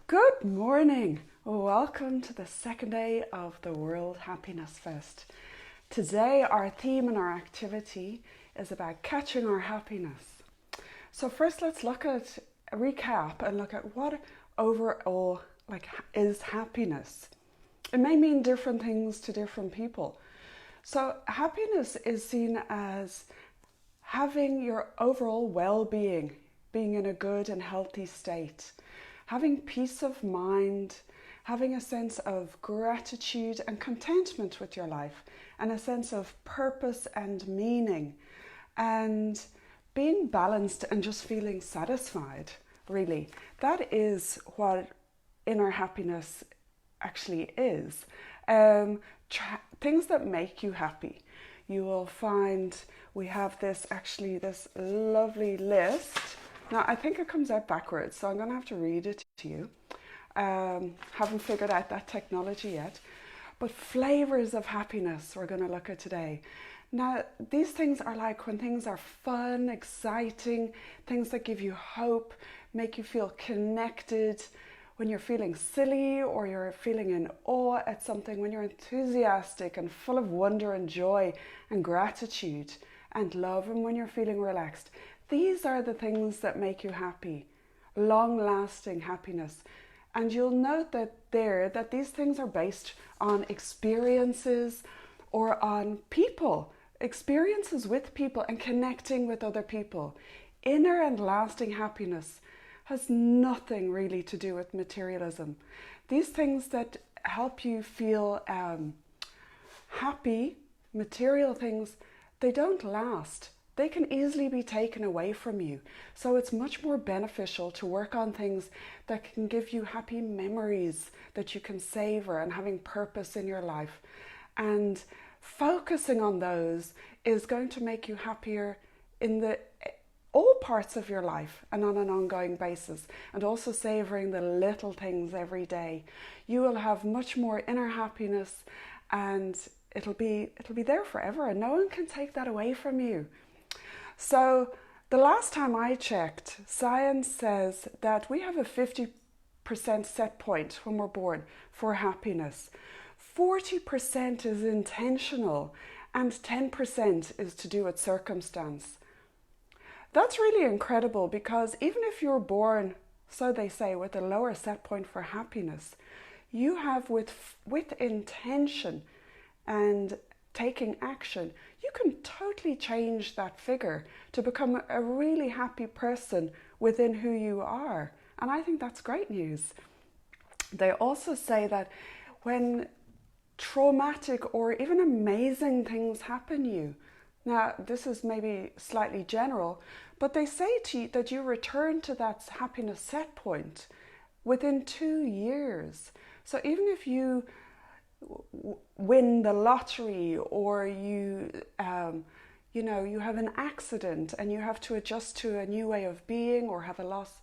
Good morning. Welcome to the second day of the World Happiness Fest. Today, our theme and our activity is about catching our happiness. So first, let's look at a recap and look at what overall is happiness. It may mean different things to different people. So happiness is seen as having your overall well-being, being in a good and healthy state, having peace of mind, having a sense of gratitude and contentment with your life, and a sense of purpose and meaning, and being balanced and just feeling satisfied, really. That is what inner happiness actually is. Things that make you happy. You will find we have this lovely list. Now, I think it comes out backwards, so I'm going to have to read it to you. Haven't figured out that technology yet. But flavors of happiness we're going to look at today. Now, these things are like when things are fun, exciting, things that give you hope, make you feel connected, when you're feeling silly or you're feeling in awe at something, when you're enthusiastic and full of wonder and joy and gratitude and love, and when you're feeling relaxed. These are the things that make you happy, long-lasting happiness. And you'll note that these things are based on experiences or on people, experiences with people and connecting with other people. Inner and lasting happiness has nothing really to do with materialism. These things that help you feel happy, material things, they don't last. They can easily be taken away from you. So it's much more beneficial to work on things that can give you happy memories that you can savor and having purpose in your life. And focusing on those is going to make you happier in all parts of your life and on an ongoing basis, and also savoring the little things every day. You will have much more inner happiness, and it'll be there forever, and no one can take that away from you. So the last time I checked, science says that we have a 50% set point when we're born for happiness. 40% is intentional, and 10% is to do with circumstance. That's really incredible, because even if you're born, so they say, with a lower set point for happiness, you have with intention and taking action, you can totally change that figure to become a really happy person within who you are. And I think that's great news. They also say that when traumatic or even amazing things happen to you, now this is maybe slightly general, but they say to you that you return to that happiness set point within 2 years. So even if you win the lottery, or you have an accident and you have to adjust to a new way of being, or have a loss.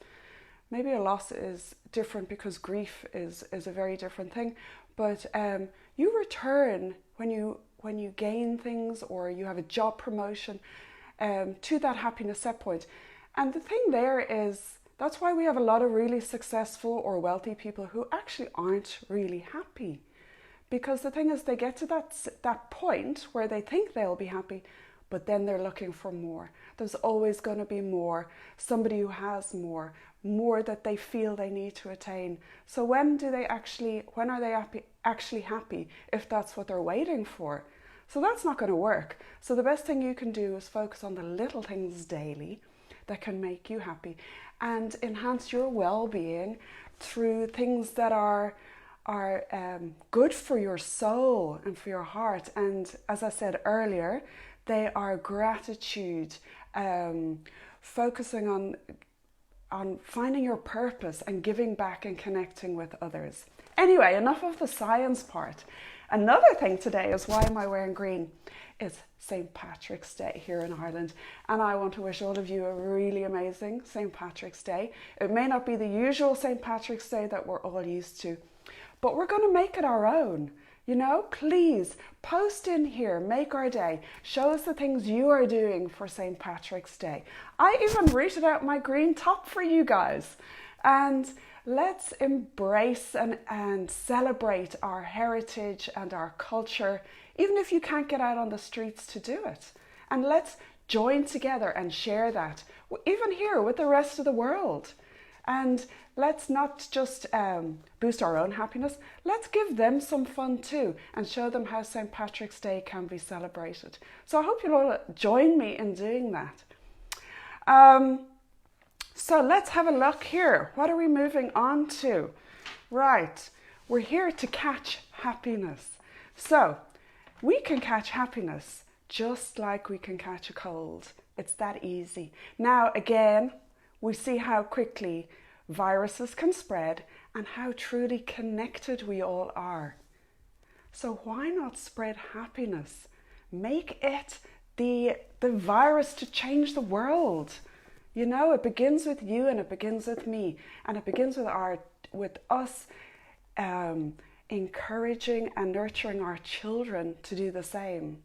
Maybe a loss is different because grief is a very different thing. But you return when you gain things, or you have a job promotion, to that happiness set point. And the thing there is, that's why we have a lot of really successful or wealthy people who actually aren't really happy. Because the thing is, they get to that point where they think they'll be happy, but then they're looking for more. There's always going to be more, somebody who has more that they feel they need to attain. So when are they actually happy if that's what they're waiting for? So that's not going to work. So the best thing you can do is focus on the little things daily that can make you happy, and enhance your well-being through things that are good for your soul and for your heart. And as I said earlier, they are gratitude, focusing on finding your purpose and giving back and connecting with others. Anyway, enough of the science part. Another thing today is, why am I wearing green? It's St. Patrick's Day here in Ireland, and I want to wish all of you a really amazing St. Patrick's Day. It may not be the usual St. Patrick's Day that we're all used to, but we're going to make it our own. Please post in here, make our day. Show us the things you are doing for St. Patrick's Day. I even rooted out my green top for you guys. And let's embrace and celebrate our heritage and our culture, even if you can't get out on the streets to do it. And let's join together and share that, even here with the rest of the world. And let's not just boost our own happiness, let's give them some fun too and show them how St. Patrick's Day can be celebrated. So I hope you'll all join me in doing that. So let's have a look here. What are we moving on to? Right, we're here to catch happiness. So we can catch happiness just like we can catch a cold. It's that easy. Now, again, we see how quickly viruses can spread and how truly connected we all are. So why not spread happiness? Make it the virus to change the world. You know, it begins with you and it begins with me, and it begins with us encouraging and nurturing our children to do the same.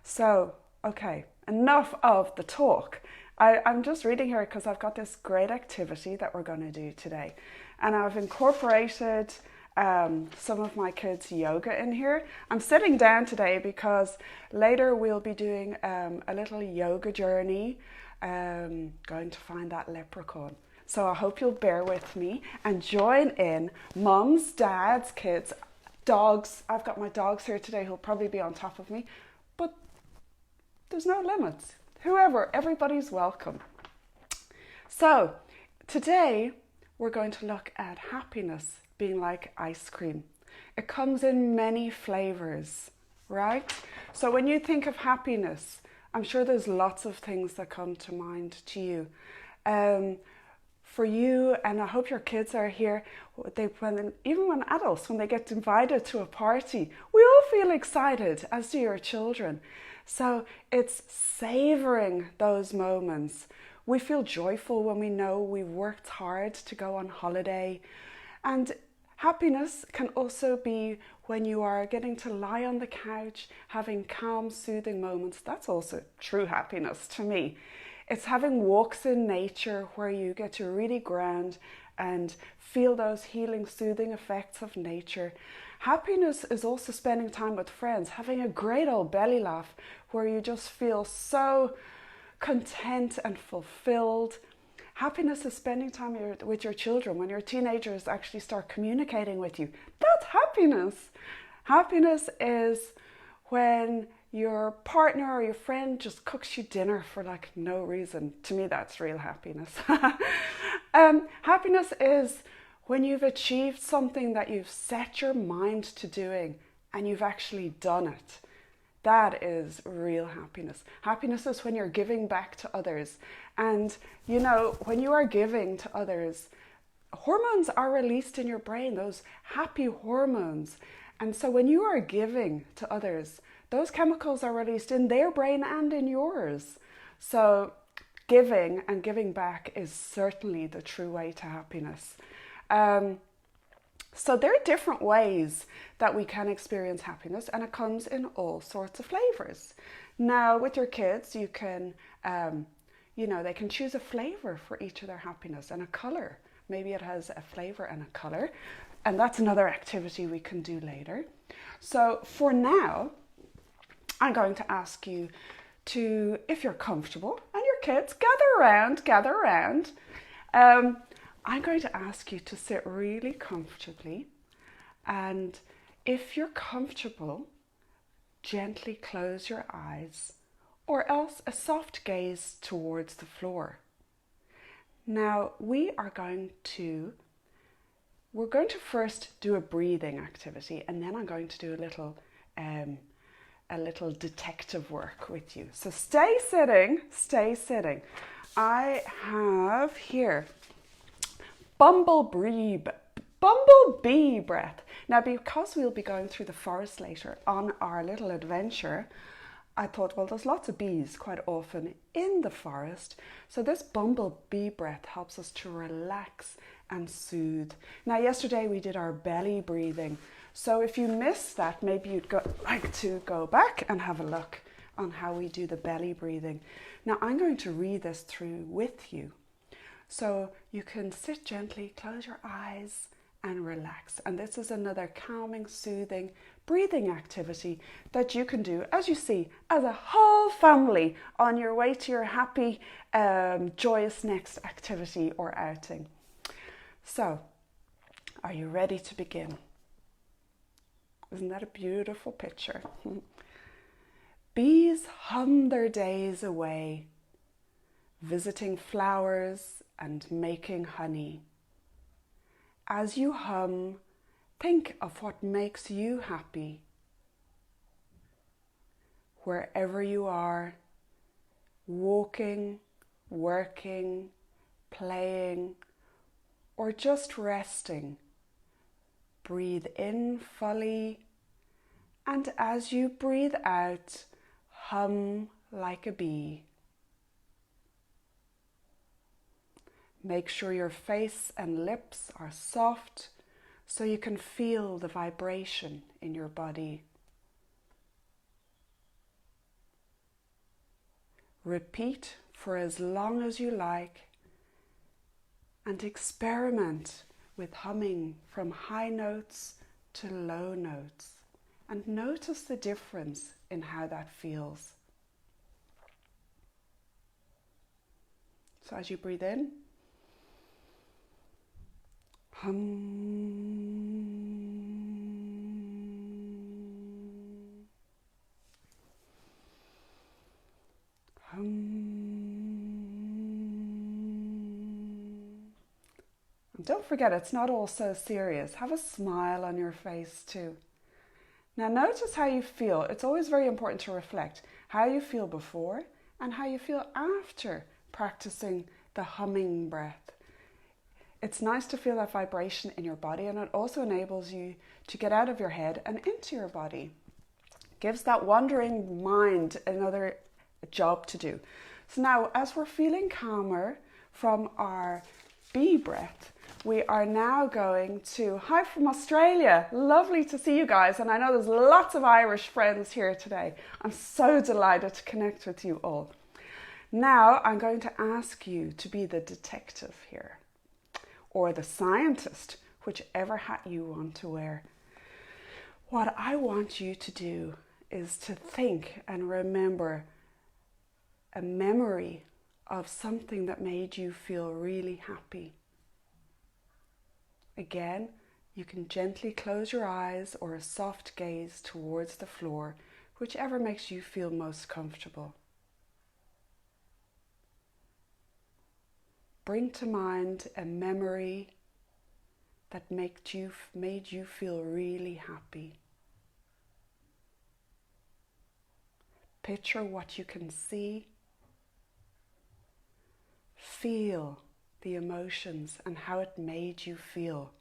So, okay, enough of the talk. I'm just reading here because I've got this great activity that we're going to do today, and I've incorporated some of my kids' yoga in here. I'm sitting down today because later we'll be doing a little yoga journey, going to find that leprechaun. So I hope you'll bear with me and join in. Mums, dads, kids, dogs. I've got my dogs here today who'll probably be on top of me, but there's no limits. Whoever, everybody's welcome. So today we're going to look at happiness being like ice cream. It comes in many flavors, right? So when you think of happiness, I'm sure there's lots of things that come to mind to you. For you, and I hope your kids are here, even when adults, when they get invited to a party, we all feel excited, as do your children. So it's savoring those moments. We feel joyful when we know we've worked hard to go on holiday. And happiness can also be when you are getting to lie on the couch, having calm, soothing moments. That's also true happiness to me. It's having walks in nature where you get to really ground and feel those healing, soothing effects of nature. Happiness is also spending time with friends, having a great old belly laugh where you just feel so content and fulfilled. Happiness is spending time with your children when your teenagers actually start communicating with you. That's happiness. Happiness is when your partner or your friend just cooks you dinner for like no reason. To me, that's real happiness. Happiness is when you've achieved something that you've set your mind to doing and you've actually done it. That is real happiness. Happiness is when you're giving back to others. And, you know, when you are giving to others, hormones are released in your brain, those happy hormones. And so when you are giving to others, those chemicals are released in their brain and in yours. So giving and giving back is certainly the true way to happiness. So there are different ways that we can experience happiness, and it comes in all sorts of flavors. Now, with your kids, you can, they can choose a flavor for each of their happiness and a color. Maybe it has a flavor and a color, and that's another activity we can do later. So for now, I'm going to ask you to, if you're comfortable, and your kids, gather around. I'm going to ask you to sit really comfortably, and if you're comfortable, gently close your eyes, or else a soft gaze towards the floor. Now we're going to first do a breathing activity, and then I'm going to do a little detective work with you. So stay sitting. I have here bumblebee breath. Now, because we'll be going through the forest later on our little adventure, I thought, well, there's lots of bees quite often in the forest. So this bumblebee breath helps us to relax and soothe. Now, yesterday we did our belly breathing. So if you missed that, maybe you'd like to go back and have a look on how we do the belly breathing. Now, I'm going to read this through with you. So you can sit gently, close your eyes and relax. And this is another calming, soothing, breathing activity that you can do, as you see, as a whole family on your way to your happy, joyous next activity or outing. So, are you ready to begin? Isn't that a beautiful picture? Bees hum their days away, visiting flowers and making honey. As you hum, think of what makes you happy. Wherever you are, walking, working, playing, or just resting, breathe in fully, and as you breathe out, hum like a bee. Make sure your face and lips are soft so you can feel the vibration in your body. Repeat for as long as you like and experiment with humming from high notes to low notes and notice the difference in how that feels. So as you breathe in, hum, hum. And don't forget, it's not all so serious. Have a smile on your face too. Now notice how you feel. It's always very important to reflect how you feel before and how you feel after practicing the humming breath. It's nice to feel that vibration in your body, and it also enables you to get out of your head and into your body. Gives that wandering mind another job to do. So now, as we're feeling calmer from our bee breath, we are now going to, hi from Australia, lovely to see you guys, and I know there's lots of Irish friends here today. I'm so delighted to connect with you all. Now I'm going to ask you to be the detective here, or the scientist, whichever hat you want to wear. What I want you to do is to think and remember a memory of something that made you feel really happy. Again, you can gently close your eyes or a soft gaze towards the floor, whichever makes you feel most comfortable. Bring to mind a memory that made you feel really happy. Picture what you can see. Feel the emotions and how it made you feel.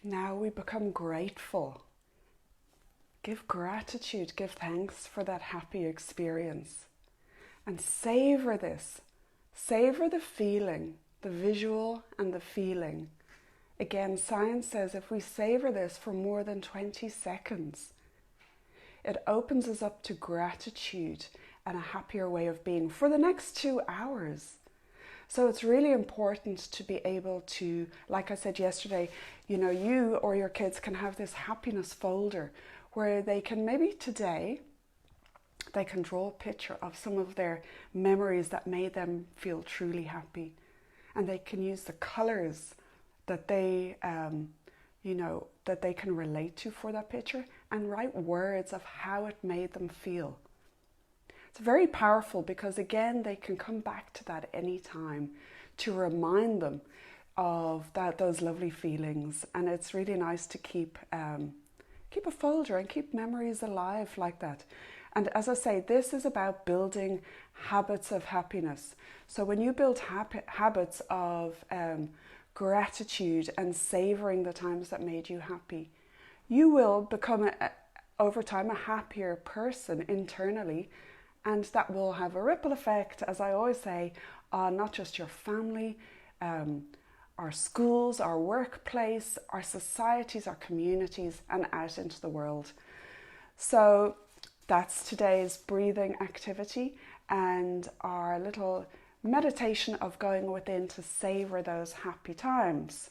Now we become grateful. Give gratitude, give thanks for that happy experience. And savor this. Savor the feeling, the visual and the feeling. Again, science says if we savor this for more than 20 seconds, it opens us up to gratitude and a happier way of being for the next 2 hours. So it's really important to be able to, like I said yesterday, you or your kids can have this happiness folder where they can maybe today, they can draw a picture of some of their memories that made them feel truly happy. And they can use the colors that they, that they can relate to for that picture and write words of how it made them feel. It's very powerful because, again, they can come back to that any time to remind them of those lovely feelings. And it's really nice to keep a folder and keep memories alive like that. And as I say, this is about building habits of happiness. So when you build habits of gratitude and savoring the times that made you happy, you will become over time a happier person internally, and that will have a ripple effect, as I always say, on not just your family, our schools, our workplace, our societies, our communities, and out into the world. So that's today's breathing activity and our little meditation of going within to savor those happy times.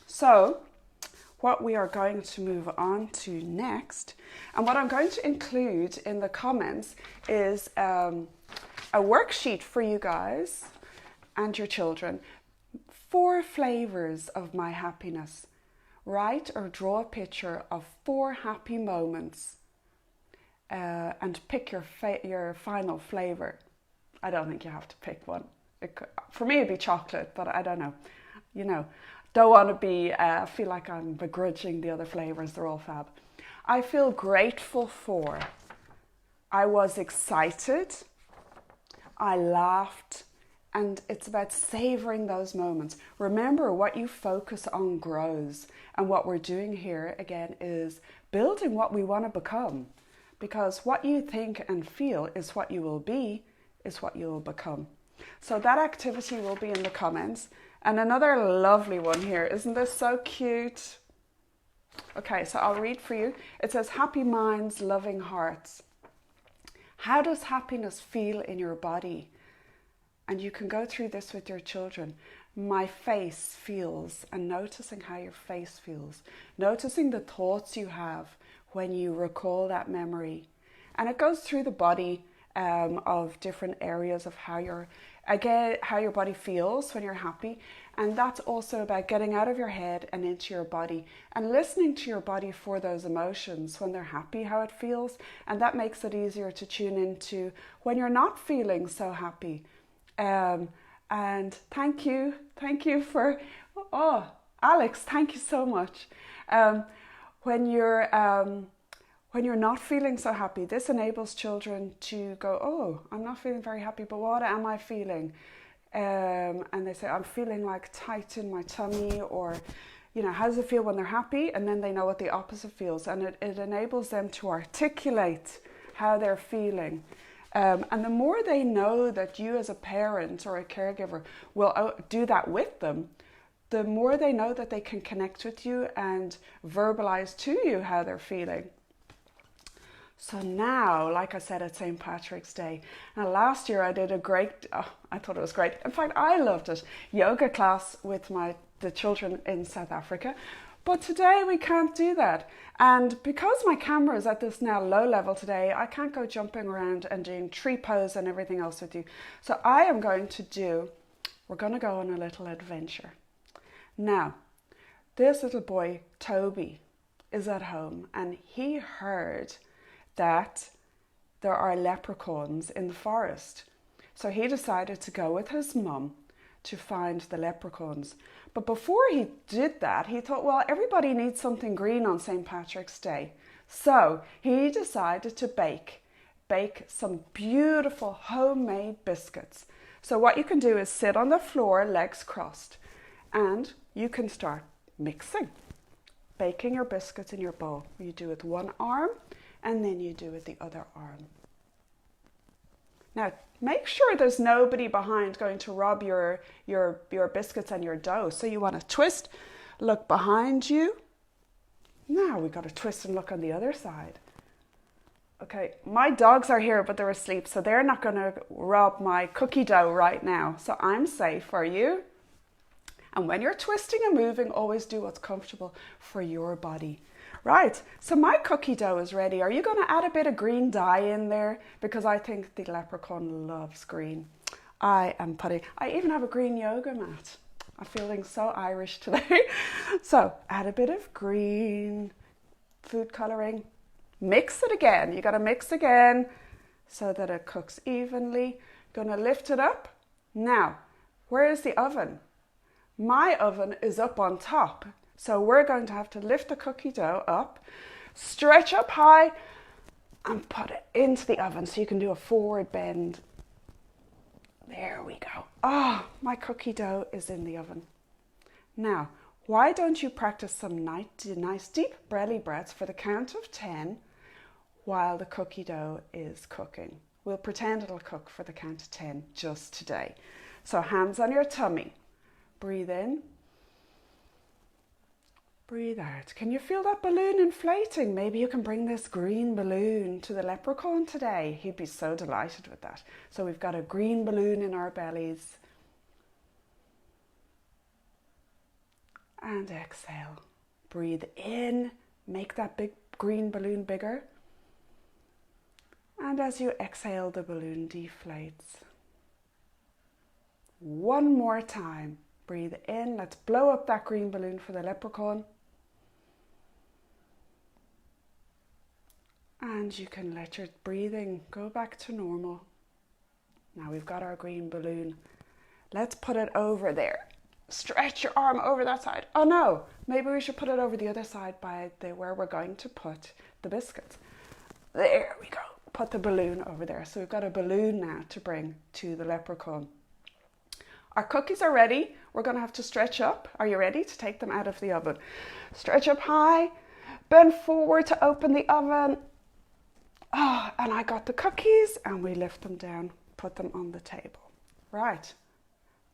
So what we are going to move on to next, and what I'm going to include in the comments, is a worksheet for you guys and your children. 4 flavors of my happiness. Write or draw a picture of 4 happy moments and pick your final flavor. I don't think you have to pick one. For me, it'd be chocolate, but I don't know. You know, don't want to be, feel like I'm begrudging the other flavors. They're all fab. I feel grateful for. I was excited. I laughed. And it's about savoring those moments. Remember, what you focus on grows. And what we're doing here, again, is building what we want to become. Because what you think and feel is what you will be, is what you will become. So that activity will be in the comments. And another lovely one here. Isn't this so cute? Okay, so I'll read for you. It says, happy minds, loving hearts. How does happiness feel in your body? And you can go through this with your children. My face feels, and noticing how your face feels. Noticing the thoughts you have when you recall that memory. And it goes through the body of different areas of how your body feels when you're happy. And that's also about getting out of your head and into your body and listening to your body for those emotions when they're happy, how it feels. And that makes it easier to tune into when you're not feeling so happy. And thank you for, Alex, thank you so much. When you're not feeling so happy, this enables children to go, oh, I'm not feeling very happy, but what am I feeling? And they say, I'm feeling like tight in my tummy, or, you know, how does it feel when they're happy? And then they know what the opposite feels. And it enables them to articulate how they're feeling. And the more they know that you as a parent or a caregiver will do that with them, the more they know that they can connect with you and verbalize to you how they're feeling. So now, like I said, at St. Patrick's Day, and last year I did I thought it was great. In fact, I loved it. Yoga class with the children in South Africa. But today we can't do that. And because my camera is at this now low level today, I can't go jumping around and doing tree pose and everything else with you. So we're going to go on a little adventure. Now, this little boy, Toby, is at home, and he heard that there are leprechauns in the forest. So he decided to go with his mum to find the leprechauns. But before he did that, he thought, well, everybody needs something green on St. Patrick's Day. So he decided to bake some beautiful homemade biscuits. So what you can do is sit on the floor, legs crossed, and you can start mixing, baking your biscuits in your bowl. You do it with one arm, and then you do it with the other arm. Now, make sure there's nobody behind going to rob your biscuits and your dough. So you want to twist, look behind you. Now we've got to twist and look on the other side. Okay, my dogs are here, but they're asleep, so they're not going to rob my cookie dough right now. So I'm safe. Are you? And when you're twisting and moving, always do what's comfortable for your body. Right, so my cookie dough is ready. Are you going to add a bit of green dye in there? Because I think the leprechaun loves green. I even have a green yoga mat. I'm feeling so Irish today. So add a bit of green, food coloring. Mix it again. You got to mix again so that it cooks evenly. Going to lift it up. Now, where is the oven? My oven is up on top. So we're going to have to lift the cookie dough up, stretch up high, and put it into the oven so you can do a forward bend. There we go. Ah, my cookie dough is in the oven. Now, why don't you practice some nice deep belly breaths for the count of 10 while the cookie dough is cooking. We'll pretend it'll cook for the count of 10 just today. So hands on your tummy. Breathe in. Breathe out. Can you feel that balloon inflating? Maybe you can bring this green balloon to the leprechaun today. He'd be so delighted with that. So we've got a green balloon in our bellies. And exhale. Breathe in. Make that big green balloon bigger. And as you exhale, the balloon deflates. One more time. Breathe in. Let's blow up that green balloon for the leprechaun. And you can let your breathing go back to normal. Now we've got our green balloon. Let's put it over there. Stretch your arm over that side. Oh no, maybe we should put it over the other side by where we're going to put the biscuits. There we go. Put the balloon over there. So we've got a balloon now to bring to the leprechaun. Our cookies are ready. We're going to have to stretch up. Are you ready to take them out of the oven? Stretch up high, bend forward to open the oven. Oh, and I got the cookies and we lift them down, put them on the table. Right,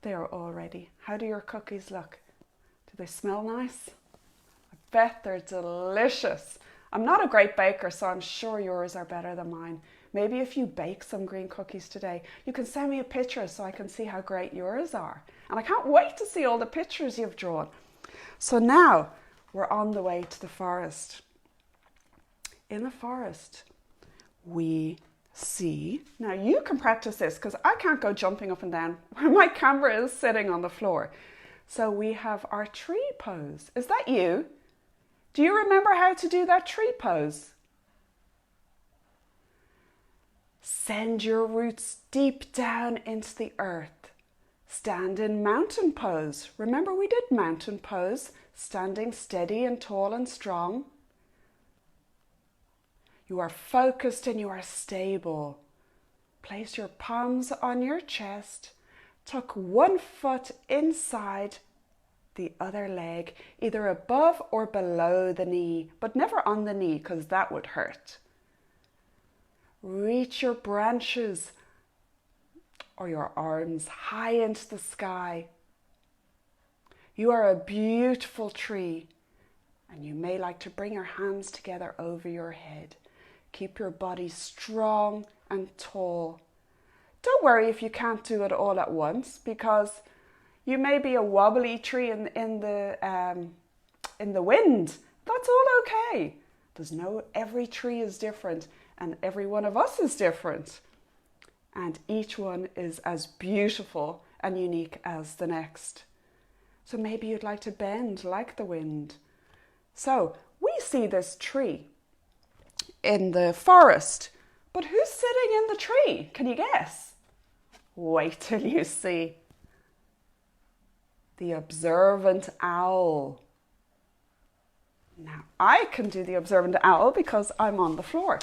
they are all ready. How do your cookies look? Do they smell nice? I bet they're delicious. I'm not a great baker, so I'm sure yours are better than mine. Maybe if you bake some green cookies today, you can send me a picture so I can see how great yours are. And I can't wait to see all the pictures you've drawn. So now we're on the way to the forest. In the forest, we see, now you can practice this because I can't go jumping up and down where my camera is sitting on the floor. So we have our tree pose. Is that you? Do you remember how to do that tree pose? Send your roots deep down into the earth. Stand in mountain pose. Remember we did mountain pose, standing steady and tall and strong. You are focused and you are stable. Place your palms on your chest. Tuck one foot inside the other leg, either above or below the knee, but never on the knee because that would hurt. Reach your branches or your arms high into the sky. You are a beautiful tree, and you may like to bring your hands together over your head. Keep your body strong and tall. Don't worry if you can't do it all at once, because you may be a wobbly tree in the wind. That's all okay. Every tree is different, and every one of us is different. And each one is as beautiful and unique as the next. So maybe you'd like to bend like the wind. So we see this tree in the forest, but who's sitting in the tree? Can you guess? Wait till you see. The observant owl. Now, I can do the observant owl because I'm on the floor,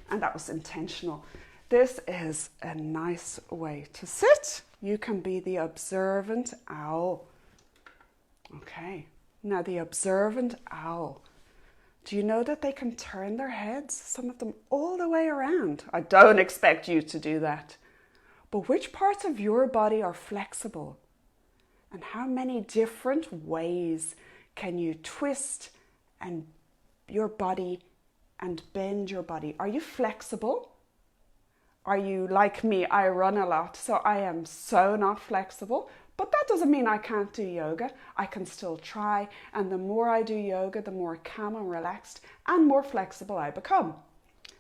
and that was intentional. This is a nice way to sit. You can be the observant owl. Okay, now the observant owl. Do you know that they can turn their heads, some of them all the way around? I don't expect you to do that. But which parts of your body are flexible? And how many different ways can you twist and your body and bend your body? Are you flexible? Are you like me? I run a lot, so I am so not flexible. But that doesn't mean I can't do yoga. I can still try. And the more I do yoga, the more calm and relaxed and more flexible I become.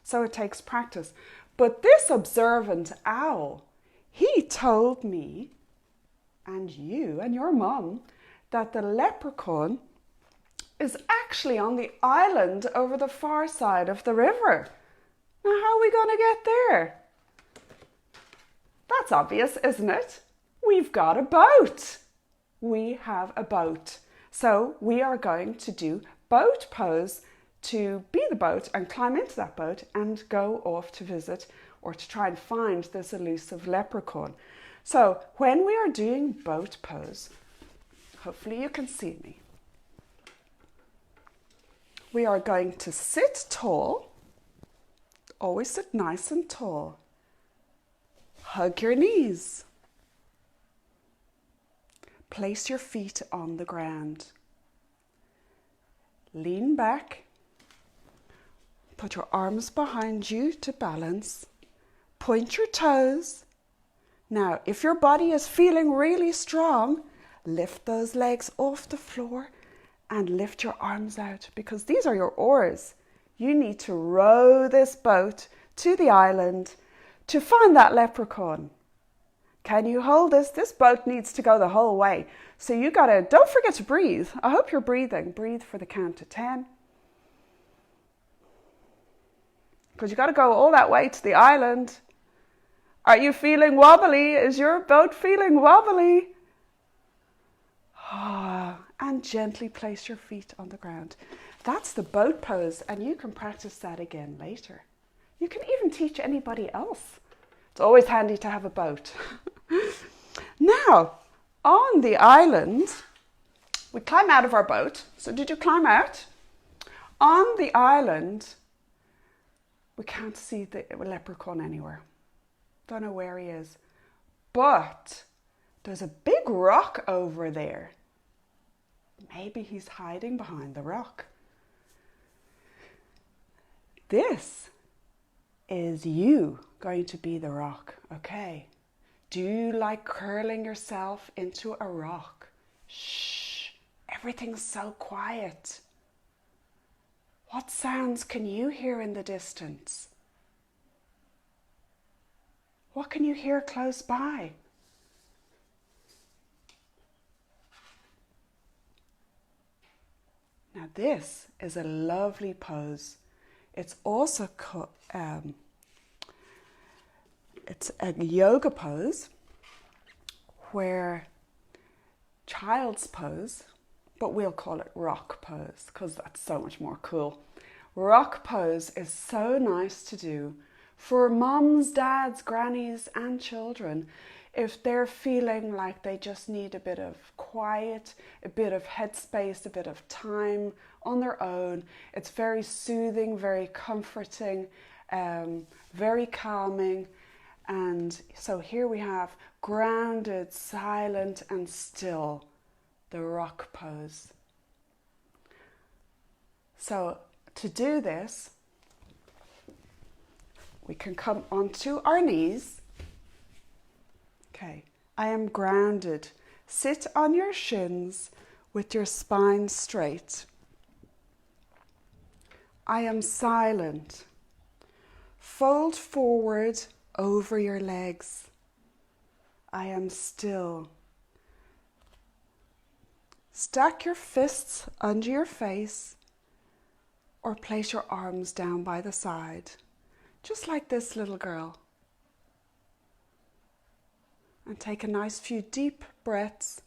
So it takes practice. But this observant owl, he told me, and you and your mum, that the leprechaun is actually on the island over the far side of the river. Now, how are we going to get there? That's obvious, isn't it? We've got a boat. We have a boat. So we are going to do boat pose to be the boat and climb into that boat and go off to visit or to try and find this elusive leprechaun. So when we are doing boat pose, hopefully you can see me. We are going to sit tall. Always sit nice and tall. Hug your knees. Place your feet on the ground. Lean back. Put your arms behind you to balance. Point your toes. Now, if your body is feeling really strong, lift those legs off the floor and lift your arms out, because these are your oars. You need to row this boat to the island to find that leprechaun. Can you hold this? This boat needs to go the whole way. So you gotta, don't forget to breathe. I hope you're breathing. Breathe for the count to 10. Because you gotta go all that way to the island. Are you feeling wobbly? Is your boat feeling wobbly? And gently place your feet on the ground. That's the boat pose, and you can practice that again later. You can even teach anybody else. It's always handy to have a boat. Now, on the island, we climb out of our boat. So did you climb out? On the island, we can't see the leprechaun anywhere. Don't know where he is. But there's a big rock over there. Maybe he's hiding behind the rock. This is you going to be the rock, okay? Do you like curling yourself into a rock? Shh, everything's so quiet. What sounds can you hear in the distance? What can you hear close by? Now this is a lovely pose. It's also it's a yoga pose where child's pose, but we'll call it rock pose because that's so much more cool. Rock pose is so nice to do for mums, dads, grannies and children if they're feeling like they just need a bit of quiet, a bit of headspace, a bit of time on their own. It's very soothing, very comforting, very calming. And so here we have grounded, silent and still, the rock pose. So to do this, we can come onto our knees. Okay, I am grounded. Sit on your shins with your spine straight. I am silent. Fold forward over your legs. I am still. Stack your fists under your face or place your arms down by the side, just like this little girl. And take a nice few deep breaths.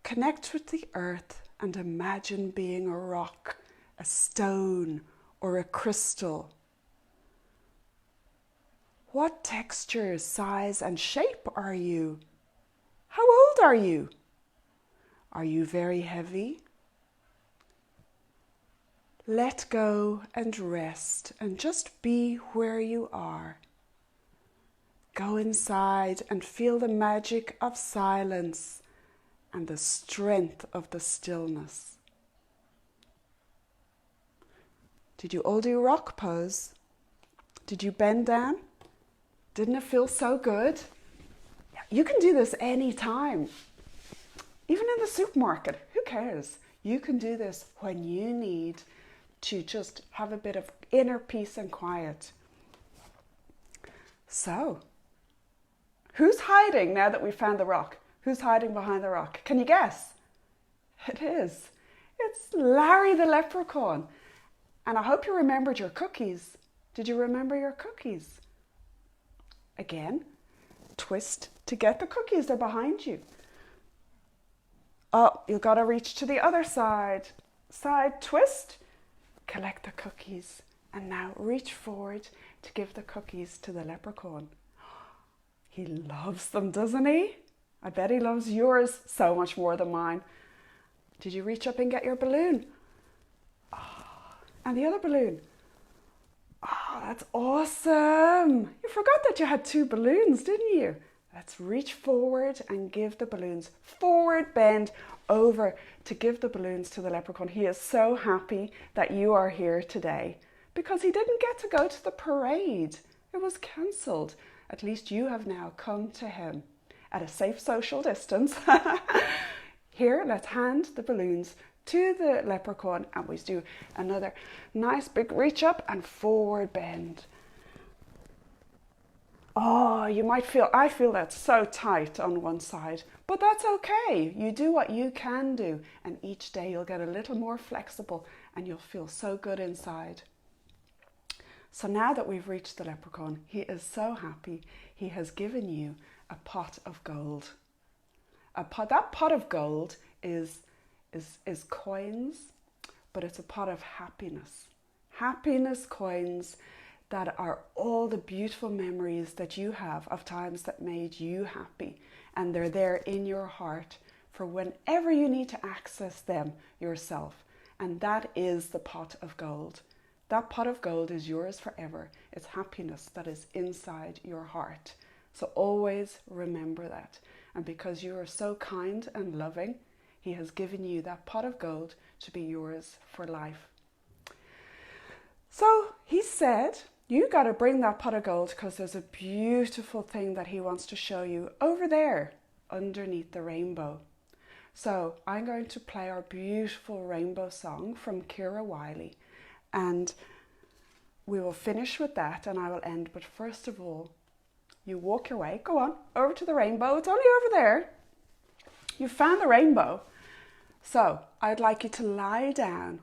Connect with the earth and imagine being a rock, a stone, or a crystal. What texture, size, and shape are you? How old are you? Are you very heavy? Let go and rest and just be where you are. Go inside and feel the magic of silence and the strength of the stillness. Did you all do rock pose? Did you bend down? Didn't it feel so good? You can do this anytime. Even in the supermarket, who cares? You can do this when you need to just have a bit of inner peace and quiet. So, who's hiding now that we found the rock? Who's hiding behind the rock? Can you guess? It is. It's Larry the leprechaun. And I hope you remembered your cookies. Did you remember your cookies? Again, twist to get the cookies. They're behind you. Oh, you've got to reach to the other side. Side twist. collect the cookies, and now reach forward to give the cookies to the leprechaun. He loves them, doesn't he? I bet he loves yours so much more than mine. Did you reach up and get your balloon? Oh, and the other balloon. Oh, that's awesome. You forgot that you had 2 balloons, didn't you? Let's reach forward and give the balloons. Forward bend over to give the balloons to the leprechaun. He is so happy that you are here today because he didn't get to go to the parade. It was cancelled. At least you have now come to him at a safe social distance. Here, let's hand the balloons to the leprechaun, and we do another nice big reach up and forward bend. Oh, you might feel, I feel that's so tight on one side, but that's okay. You do what you can do, and each day you'll get a little more flexible and you'll feel so good inside. So now that we've reached the leprechaun, he is so happy. He has given you a pot of gold. That pot of gold is coins, but it's a pot of happiness. Happiness coins that are all the beautiful memories that you have of times that made you happy. And they're there in your heart for whenever you need to access them yourself. And that is the pot of gold. That pot of gold is yours forever. It's happiness that is inside your heart. So always remember that. And because you are so kind and loving, he has given you that pot of gold to be yours for life. So he said, you got to bring that pot of gold because there's a beautiful thing that he wants to show you over there underneath the rainbow. So I'm going to play our beautiful rainbow song from Willey, and we will finish with that and I will end. But first of all, you walk your way, go on, over to the rainbow. It's only over there. You found the rainbow. So I'd like you to lie down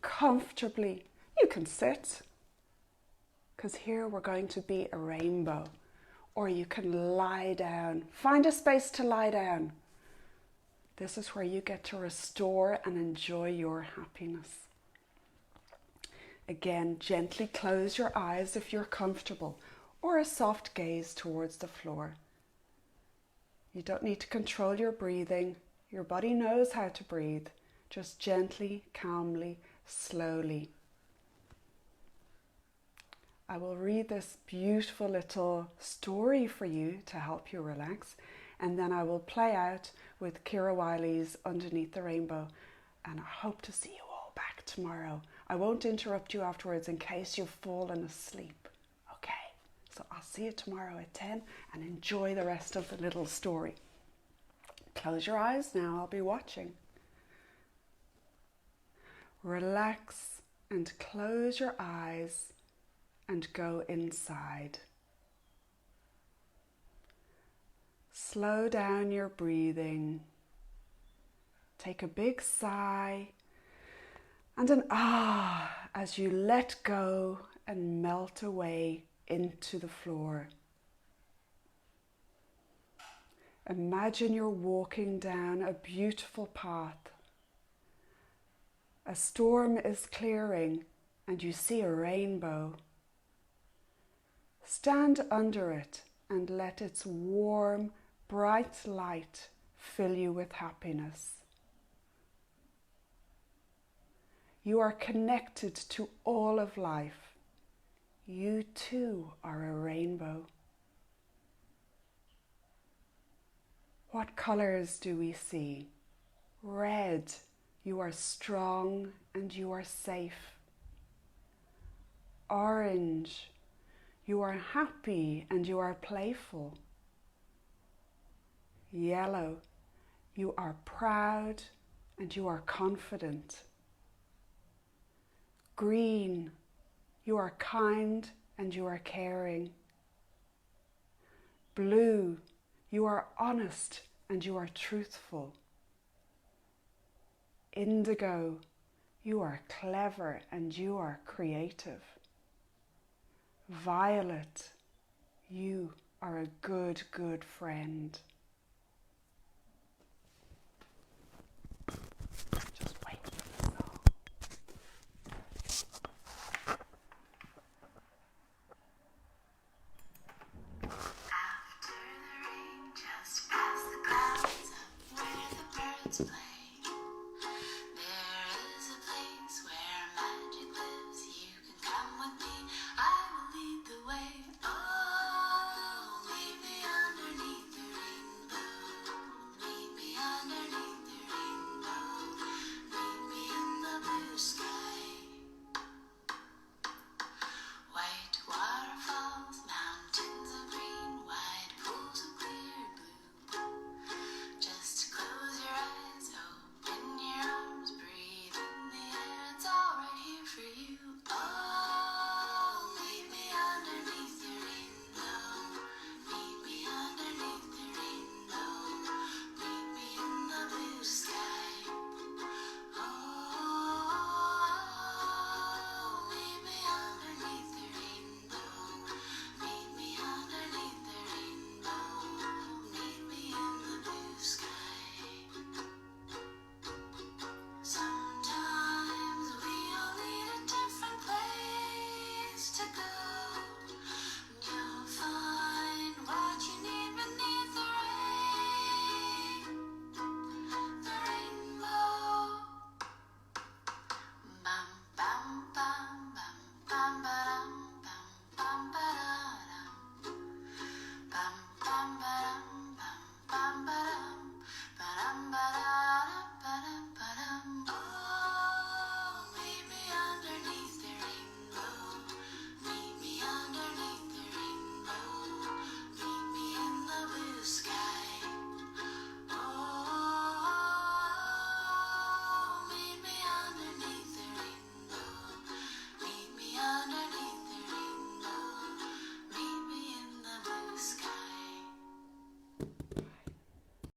comfortably. You can sit, because here we're going to be a rainbow. Or you can lie down. Find a space to lie down. This is where you get to restore and enjoy your happiness. Again, gently close your eyes if you're comfortable, or a soft gaze towards the floor. You don't need to control your breathing. Your body knows how to breathe. Just gently, calmly, slowly. I will read this beautiful little story for you to help you relax, and then I will play out with Willey's Underneath the Rainbow, and I hope to see you all back tomorrow. I won't interrupt you afterwards in case you've fallen asleep. Okay, so I'll see you tomorrow at 10 and enjoy the rest of the little story. Close your eyes now, I'll be watching. Relax and close your eyes and go inside. Slow down your breathing. Take a big sigh and an ah as you let go and melt away into the floor. Imagine you're walking down a beautiful path. A storm is clearing and you see a rainbow. Stand under it and let its warm, bright light fill you with happiness. You are connected to all of life. You too are a rainbow. What colors do we see? Red, you are strong and you are safe. Orange, you are happy and you are playful. Yellow, you are proud and you are confident. Green, you are kind and you are caring. Blue, you are honest and you are truthful. Indigo, you are clever and you are creative. Violet, you are a good friend.